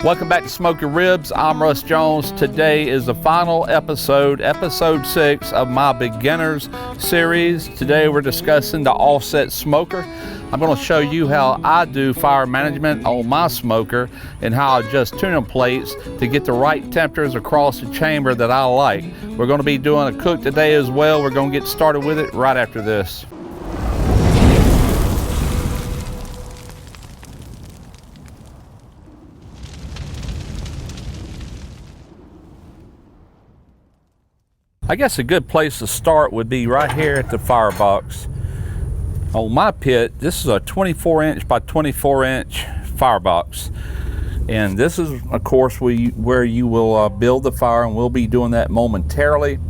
Welcome back to Smoky Ribs. I'm Russ Jones. Today is the final episode, episode 6 of my beginners series. Today we're discussing the offset smoker. I'm going to show you how I do fire management on my smoker and how I adjust tuning plates to get the right temperatures across the chamber that I like. We're going to be doing a cook today as well. We're going to get started with it right after this. I guess a good place to start would be right here at the firebox. On my pit, this is a 24 inch by 24 inch firebox. And this is, of course, where you will build the fire, and we'll be doing that momentarily.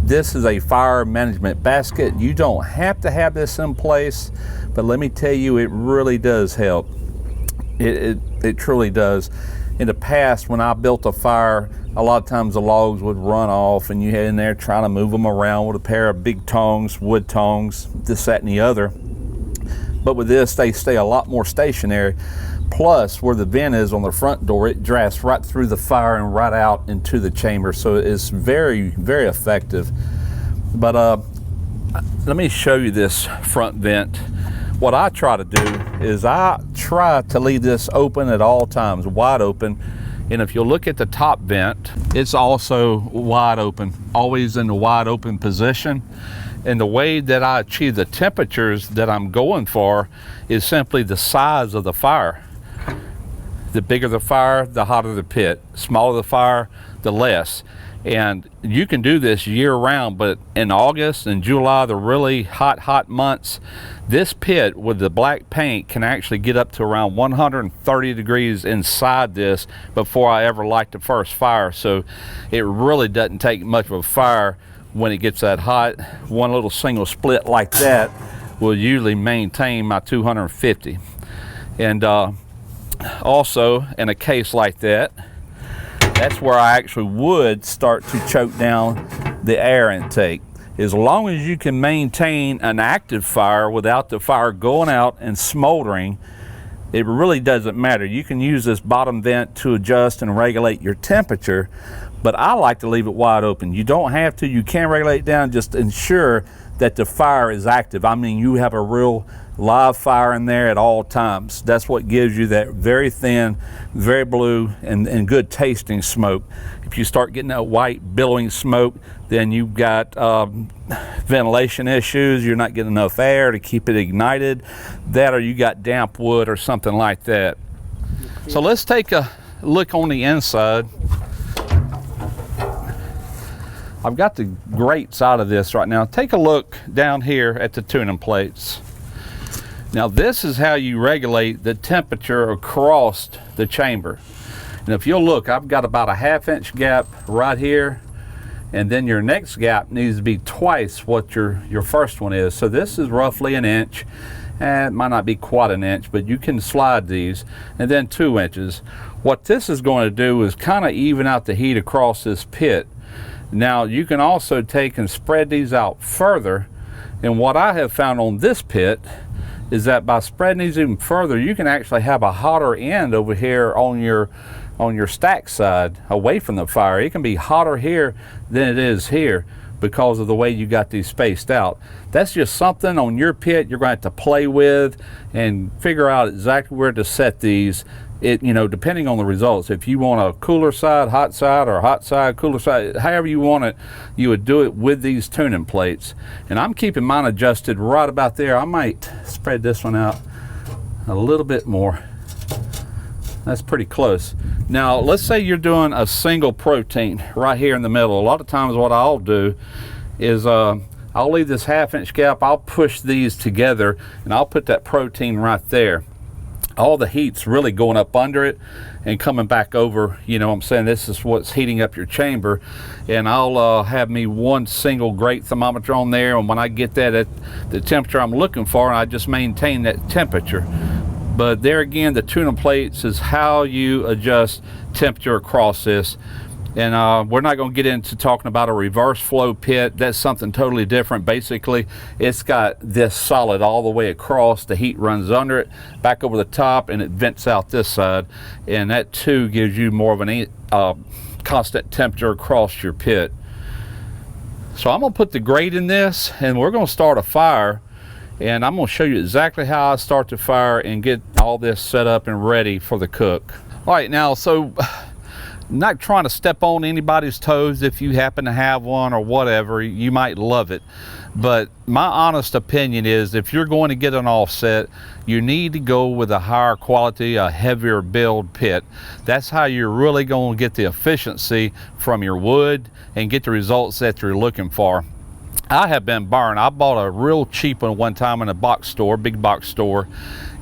This is a fire management basket. You don't have to have this in place, but let me tell you, it really does help. It truly does. In the past, when I built a fire, a lot of times the logs would run off and you had in there trying to move them around with a pair of big tongs, wood tongs, this, that, and the other. But with this, they stay a lot more stationary. Plus, where the vent is on the front door, it drafts right through the fire and right out into the chamber. So it's very, very effective. But let me show you this front vent. What I try to do is I try to leave this open at all times, wide open. And if you look at the top vent, it's also wide open, always in the wide open position. And the way that I achieve the temperatures that I'm going for is simply the size of the fire. The bigger the fire, the hotter the pit. Smaller the fire, the less. And you can do this year round, but in August and July, the really hot months, this pit with the black paint can actually get up to around 130 degrees inside this before I ever light the first fire. So it really doesn't take much of a fire when it gets that hot. One little single split like that will usually maintain my 250. And also in a case like that, that's where I actually would start to choke down the air intake. As long as you can maintain an active fire without the fire going out and smoldering, it really doesn't matter. You can use this bottom vent to adjust and regulate your temperature, but I like to leave it wide open. You don't have to, you can regulate it down, just ensure that the fire is active. I mean, you have a real live fire in there at all times. That's what gives you that very thin, very blue, and good tasting smoke. If you start getting that white billowing smoke, then you've got ventilation issues. You're not getting enough air to keep it ignited. That, or you got damp wood or something like that. So let's take a look on the inside. I've got the grates out of this right now. Take a look down here at the tuning plates. Now this is how you regulate the temperature across the chamber. And if you'll look, I've got about a 1/2 inch gap right here, and then your next gap needs to be twice what your first one is. So this is roughly 1 inch. It might not be quite 1 inch, but you can slide these, and then 2 inches. What this is going to do is kind of even out the heat across this pit. Now you can also take and spread these out further, and what I have found on this pit is that by spreading these even further, you can actually have a hotter end over here on your stack side away from the fire. It can be hotter here than it is here because of the way you got these spaced out. That's just something on your pit you're going to have to play with and figure out exactly where to set these. Depending on the results. If you want a cooler side, or hot side, cooler side, however you want it, you would do it with these tuning plates. And I'm keeping mine adjusted right about there. I might spread this one out a little bit more. That's pretty close. Now, let's say you're doing a single protein right here in the middle. A lot of times what I'll do is I'll leave this 1/2 inch gap, I'll push these together, and I'll put that protein right there. All the heat's really going up under it and coming back over. You know what I'm saying? This is what's heating up your chamber. And I'll have me one single grate thermometer on there, and when I get that at the temperature I'm looking for, I just maintain that temperature. But there again, the tuning plates is how you adjust temperature across this. And we're not going to get into talking about a reverse flow pit. That's something totally different. Basically, it's got this solid all the way across. The heat runs under it, back over the top, and it vents out this side. And that too gives you more of an constant temperature across your pit. So I'm going to put the grate in this, and we're going to start a fire. And I'm going to show you exactly how I start the fire and get all this set up and ready for the cook. All right, now, so not trying to step on anybody's toes. If you happen to have one or whatever, you might love it. But my honest opinion is, if you're going to get an offset, you need to go with a higher quality, a heavier build pit. That's how you're really going to get the efficiency from your wood and get the results that you're looking for. I have been burned. I bought a real cheap one time in a box store, big box store,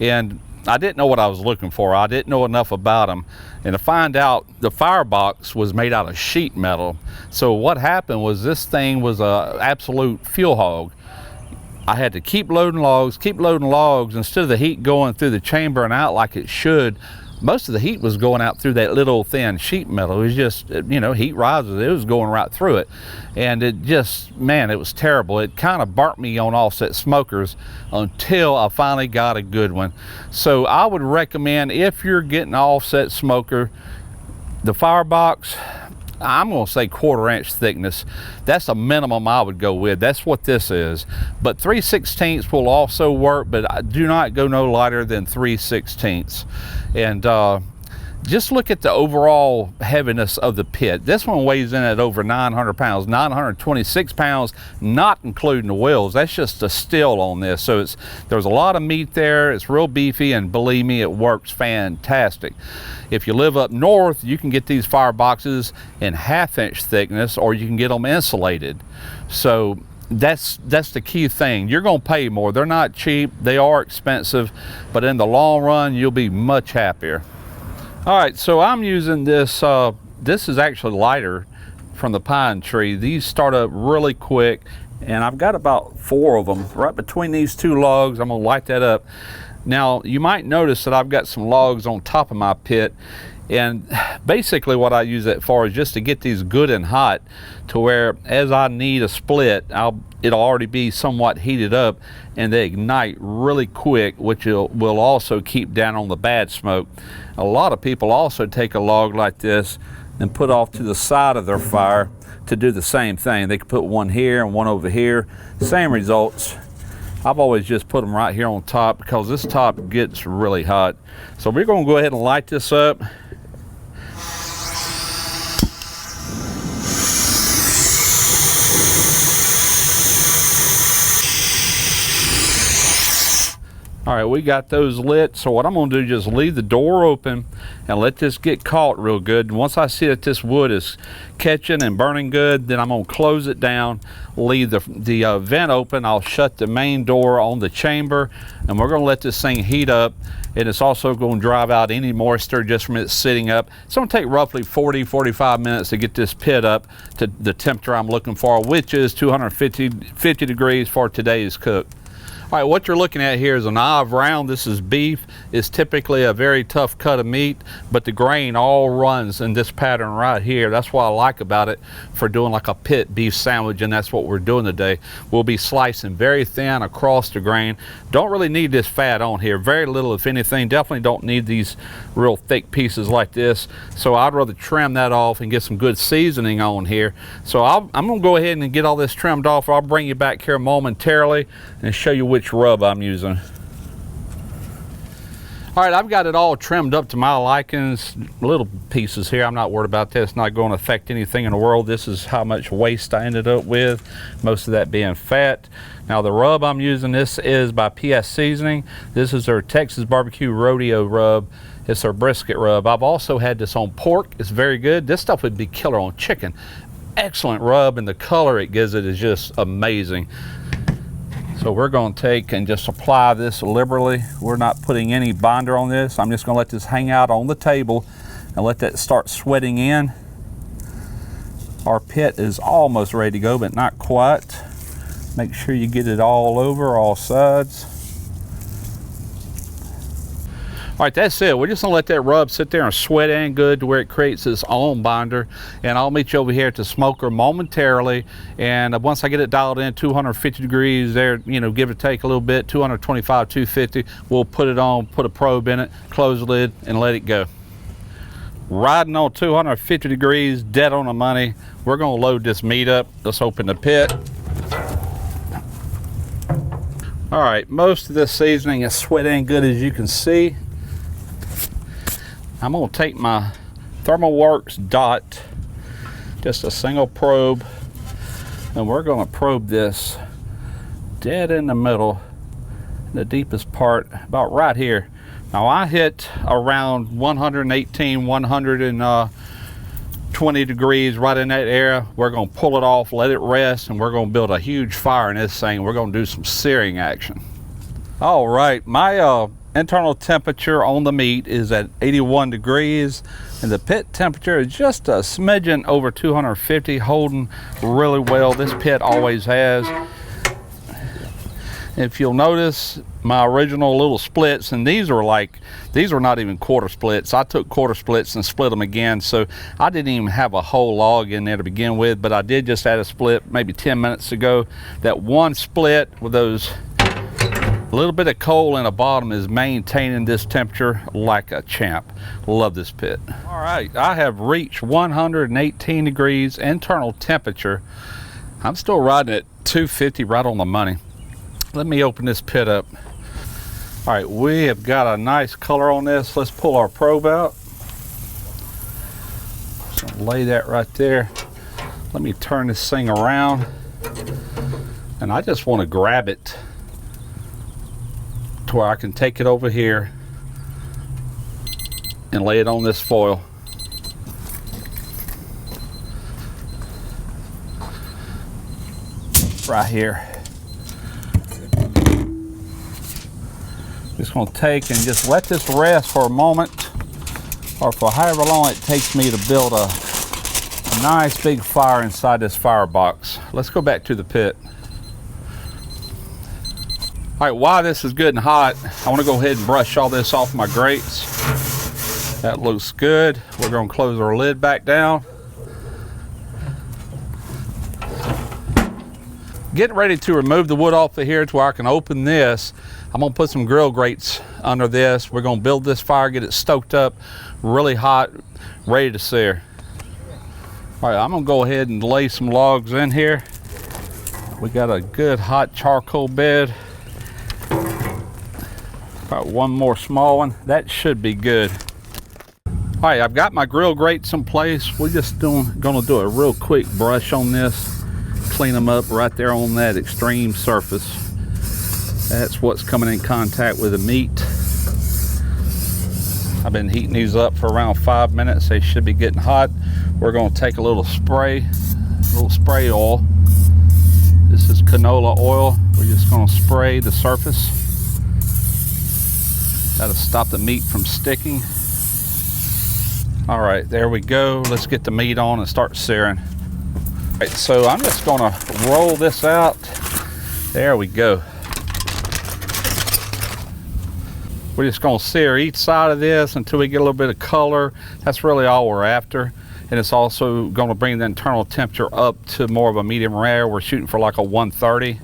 and I didn't know what I was looking for. I didn't know enough about them. And to find out, the firebox was made out of sheet metal. So what happened was, this thing was a absolute fuel hog. I had to keep loading logs, instead of the heat going through the chamber and out like it should. Most of the heat was going out through that little thin sheet metal. It was just, you know, heat rises, it was going right through it. And it just, man, it was terrible. It kind of burnt me on offset smokers until I finally got a good one. So I would recommend, if you're getting an offset smoker, the firebox, I'm going to say 1/4 inch thickness. That's a minimum I would go with. That's what this is. But 3/16 will also work, but I do not go no lighter than 3/16. And just look at the overall heaviness of the pit. This one weighs in at over 900 pounds, 926 pounds, not including the wheels. That's just the steel on this. So there's a lot of meat there. It's real beefy, and believe me, it works fantastic. If you live up north, you can get these fireboxes in 1/2 inch thickness, or you can get them insulated. So that's the key thing. You're going to pay more. They're not cheap. They are expensive, but in the long run, you'll be much happier. All right, so I'm using this. This is actually lighter from the pine tree. These start up really quick, and I've got about 4 of them right between these 2 logs. I'm gonna light that up. Now, you might notice that I've got some logs on top of my pit, and basically what I use that for is just to get these good and hot, to where as I need a split, it'll already be somewhat heated up, and they ignite really quick, which will also keep down on the bad smoke. A lot of people also take a log like this and put off to the side of their fire to do the same thing. They could put one here and one over here, same results. I've always just put them right here on top, because this top gets really hot. So we're going to go ahead and light this up. All right, we got those lit. So what I'm gonna do is just leave the door open and let this get caught real good. And once I see that this wood is catching and burning good, then I'm gonna close it down, leave the vent open. I'll shut the main door on the chamber, and we're gonna let this thing heat up. And it's also gonna drive out any moisture just from it sitting up. It's gonna take roughly 40-45 minutes to get this pit up to the temperature I'm looking for, which is 250 degrees for today's cook. All right, what you're looking at here is an olive round. This is beef. It's typically a very tough cut of meat, but the grain all runs in this pattern right here. That's what I like about it for doing like a pit beef sandwich, and that's what we're doing today. We'll be slicing very thin across the grain. Don't really need this fat on here. Very little, if anything. Definitely don't need these real thick pieces like this. So I'd rather trim that off and get some good seasoning on here. So I'm gonna go ahead and get all this trimmed off. I'll bring you back here momentarily and show you which rub I'm using. All right, I've got it all trimmed up to my likings. Little pieces here, I'm not worried about this. It's not going to affect anything in the world. This is how much waste I ended up with, most of that being fat. Now the rub I'm using, this is by PS Seasoning. This is their Texas Barbecue Rodeo rub. It's their brisket rub. I've also had this on pork. It's very good. This stuff would be killer on chicken. Excellent rub, and the color it gives it is just amazing. So we're going to take and just apply this liberally. We're not putting any binder on this. I'm just going to let this hang out on the table and let that start sweating in. Our pit is almost ready to go, but not quite. Make sure you get it all over, all sides. All right, that's it. We're just gonna let that rub sit there and sweat in good to where it creates its own binder. And I'll meet you over here at the smoker momentarily. And once I get it dialed in, 250 degrees there, you know, give or take a little bit, 225, 250, we'll put it on, put a probe in it, close the lid, and let it go. Riding on 250 degrees, dead on the money. We're gonna load this meat up. Let's open the pit. All right, most of this seasoning is sweat in good, as you can see. I'm gonna take my ThermalWorks dot, just a single probe, and we're gonna probe this dead in the middle, the deepest part, about right here. Now I hit around 118, 120 degrees, right in that area. We're gonna pull it off, let it rest, and we're gonna build a huge fire in this thing. We're gonna do some searing action. All right, my internal temperature on the meat is at 81 degrees, and the pit temperature is just a smidgen over 250, holding really well. This pit always has. If you'll notice my original little splits, and these are not even quarter splits. I took quarter splits and split them again, so I didn't even have a whole log in there to begin with, but I did just add a split maybe 10 minutes ago. That one split with those a little bit of coal in the bottom is maintaining this temperature like a champ. Love this pit. All right, I have reached 118 degrees internal temperature. I'm still riding at 250, right on the money. Let me open this pit up. All right, we have got a nice color on this. Let's pull our probe out. So lay that right there. Let me turn this thing around. And I just want to grab it to where I can take it over here and lay it on this foil. Right here. Just gonna take and just let this rest for a moment, or for however long it takes me to build a nice big fire inside this firebox. Let's go back to the pit. All right, while this is good and hot, I want to go ahead and brush all this off my grates. That looks good. We're going to close our lid back down. Getting ready to remove the wood off of here to where I can open this. I'm going to put some grill grates under this. We're going to build this fire, get it stoked up, really hot, ready to sear. All right, I'm going to go ahead and lay some logs in here. We got a good hot charcoal bed. About one more small one. That should be good. All right, I've got my grill grates in place. We're just gonna do a real quick brush on this. Clean them up right there on that extreme surface. That's what's coming in contact with the meat. I've been heating these up for around 5 minutes. They should be getting hot. We're gonna take a little spray oil. This is canola oil. We're just gonna spray the surface. That'll stop the meat from sticking. All right, there we go. Let's get the meat on and start searing. All right, so I'm just gonna roll this out. There we go. We're just gonna sear each side of this until we get a little bit of color. That's really all we're after. And it's also gonna bring the internal temperature up to more of a medium rare. We're shooting for like a 130.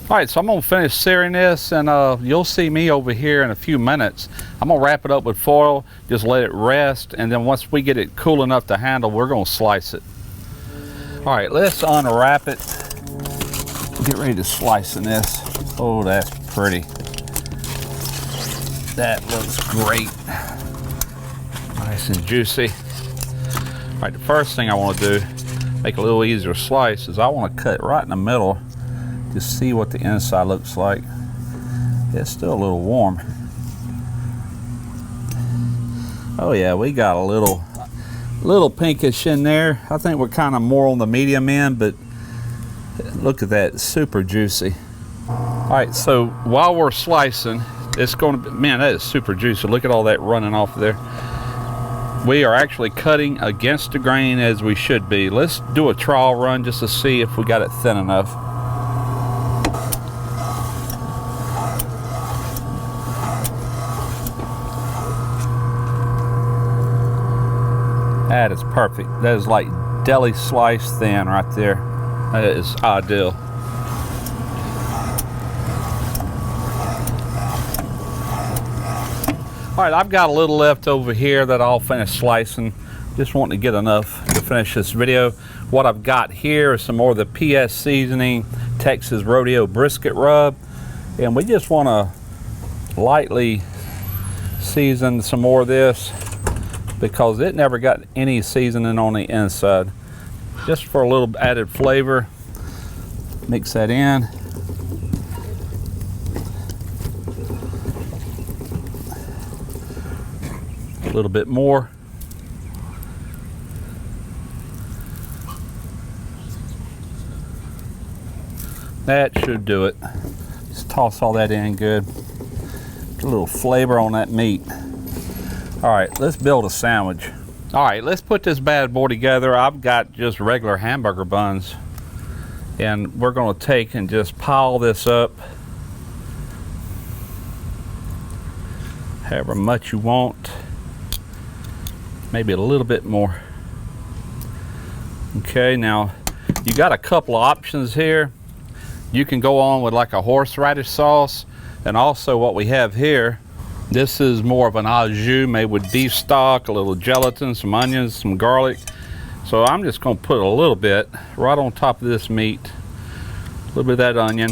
All right, so I'm gonna finish searing this, and you'll see me over here in a few minutes. I'm gonna wrap it up with foil, just let it rest, and then once we get it cool enough to handle, we're gonna slice it. All right, let's unwrap it. Get ready to slice in this. Oh, that's pretty. That looks great. Nice and juicy. All right, the first thing I wanna do, make a little easier slice, is I wanna cut right in the middle. Just see what the inside looks like. It's still a little warm. Oh yeah, we got a little pinkish in there. I think we're kind of more on the medium end, but look at that, it's super juicy. All right, so while we're slicing, it's going to be, man, that is super juicy. Look at all that running off of there. We are actually cutting against the grain as we should be. Let's do a trial run just to see if we got it thin enough. That is perfect. That is like deli slice thin right there. That is ideal. All right, I've got a little left over here that I'll finish slicing. Just wanting to get enough to finish this video. What I've got here is some more of the PS Seasoning Texas Rodeo Brisket Rub. And we just want to lightly season some more of this because it never got any seasoning on the inside. Just for a little added flavor. Mix that in. A little bit more. That should do it. Just toss all that in good. Get a little flavor on that meat. All right, let's build a sandwich. All right, let's put this bad boy together. I've got just regular hamburger buns. And we're gonna take and just pile this up. However much you want. Maybe a little bit more. Okay, now you got a couple of options here. You can go on with like a horseradish sauce, and also what we have here, this is more of an au jus made with beef stock, a little gelatin, some onions, some garlic. So I'm just going to put a little bit right on top of this meat, a little bit of that onion.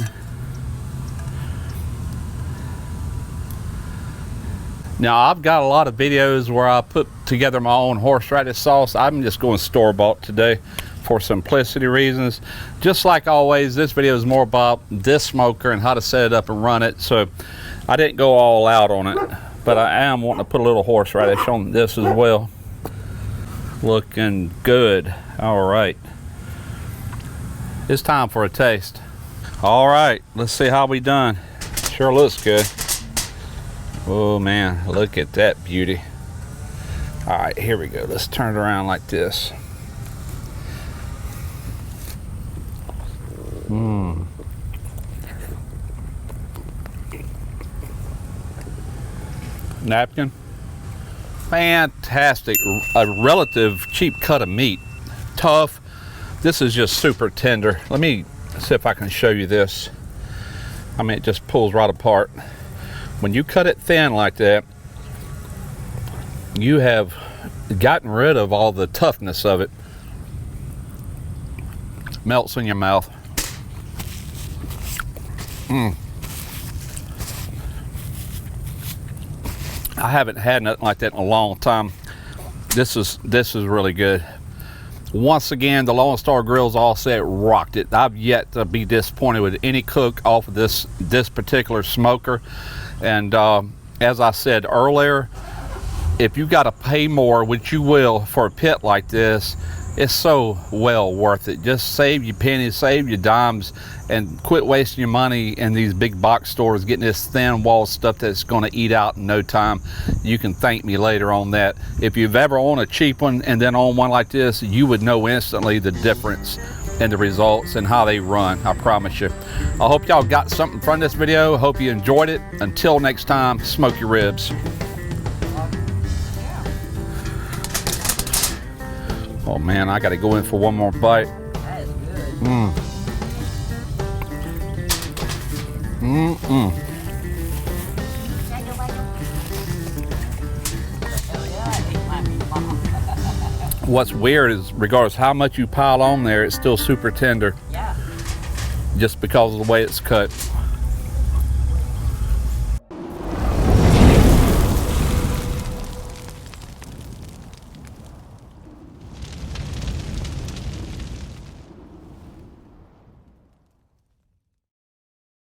Now I've got a lot of videos where I put together my own horseradish sauce. I'm just going store-bought today for simplicity reasons. Just like always, this video is more about this smoker and how to set it up and run it. So I didn't go all out on it, but I am wanting to put a little horseradish on this as well. Looking good. All right. It's time for a taste. All right, let's see how we done. Sure looks good. Oh man, look at that beauty. All right, here we go. Let's turn it around like this. Napkin. Fantastic. A relative cheap cut of meat. Tough. This is just super tender. Let me see if I can show you this. I mean, it just pulls right apart. When you cut it thin like that, you have gotten rid of all the toughness of it. Melts in your mouth. I haven't had nothing like that in a long time. This is really good. Once again, the Lone Star Grill's all set, rocked it. I've yet to be disappointed with any cook off of this particular smoker. And as I said earlier, if you got to pay more, which you will, for a pit like this, it's so well worth it. Just save your pennies, save your dimes, and quit wasting your money in these big box stores getting this thin wall stuff that's going to eat out in no time. You can thank me later on that. If you've ever owned a cheap one and then owned one like this, you would know instantly the difference in the results and how they run. I promise you. I hope y'all got something from this video. Hope you enjoyed it. Until next time, smoke your ribs. Oh man, I gotta go in for one more bite. That is good. What's weird is, regardless how much you pile on there, it's still super tender. Yeah. Just because of the way it's cut.